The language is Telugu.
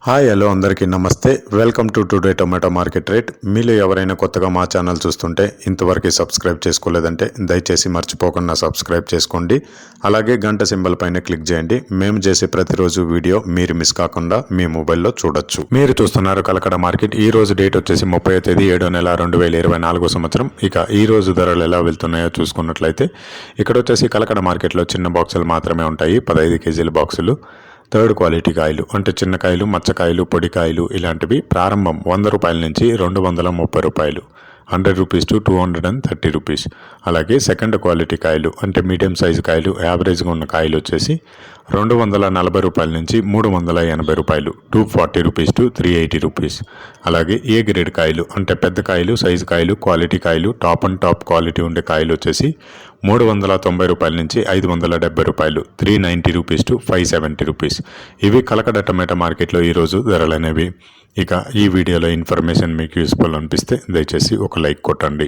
హాయ్ హలో అందరికీ నమస్తే. Welcome to today tomato market rate. మీలో ఎవరైనా కొత్తగా మా ఛానల్ చూస్తుంటే ఇంతవరకు సబ్స్క్రైబ్ చేసుకోలేదంటే దయచేసి మర్చిపోకుండా సబ్స్క్రైబ్ చేసుకోండి. అలాగే గంట సింబల్ పైన క్లిక్ చేయండి. మేము చేసే ప్రతిరోజు వీడియో మీరు మిస్ కాకుండా మీ మొబైల్లో చూడొచ్చు. మీరు చూస్తున్నారు కలకడ మార్కెట్. ఈ రోజు డేట్ వచ్చేసి 30వ తేదీ 7వ నెల 2024 సంవత్సరం. ఇక ఈ రోజు ధరలు ఎలా వెళ్తున్నాయో చూసుకున్నట్లయితే ఇక్కడ వచ్చేసి కలకడ మార్కెట్లో చిన్న బాక్సులు మాత్రమే ఉంటాయి. 15 కేజీల బాక్సులు. థర్డ్ క్వాలిటీ కాయలు అంటే చిన్నకాయలు, మచ్చకాయలు, పొడికాయలు ఇలాంటివి ప్రారంభం 100 రూపాయల నుంచి 230 రూపాయలు, 100 రూపీస్ టు 230 రూపీస్. అలాగే సెకండ్ క్వాలిటీ కాయలు అంటే మీడియం సైజు కాయలు, యావరేజ్గా ఉన్న కాయలు వచ్చేసి 240 రూపాయల నుంచి 380 రూపాయలు, 240 రూపీస్ టు 380 రూపీస్. అలాగే ఏ గ్రేడ్ కాయలు అంటే పెద్ద కాయలు, సైజు కాయలు, క్వాలిటీ కాయలు, టాప్ అండ్ టాప్ క్వాలిటీ ఉండే కాయలు వచ్చేసి 390 రూపాయల నుంచి 570 రూపాయలు, 390 రూపీస్ టు 570 రూపీస్. ఇవి కలకడ టమాటా మార్కెట్లో ఈరోజు ధరలు అనేవి. ఇక ఈ వీడియోలో ఇన్ఫర్మేషన్ మీకు యూస్ఫుల్ అనిపిస్తే దయచేసి ఒక లైక్ కొట్టండి.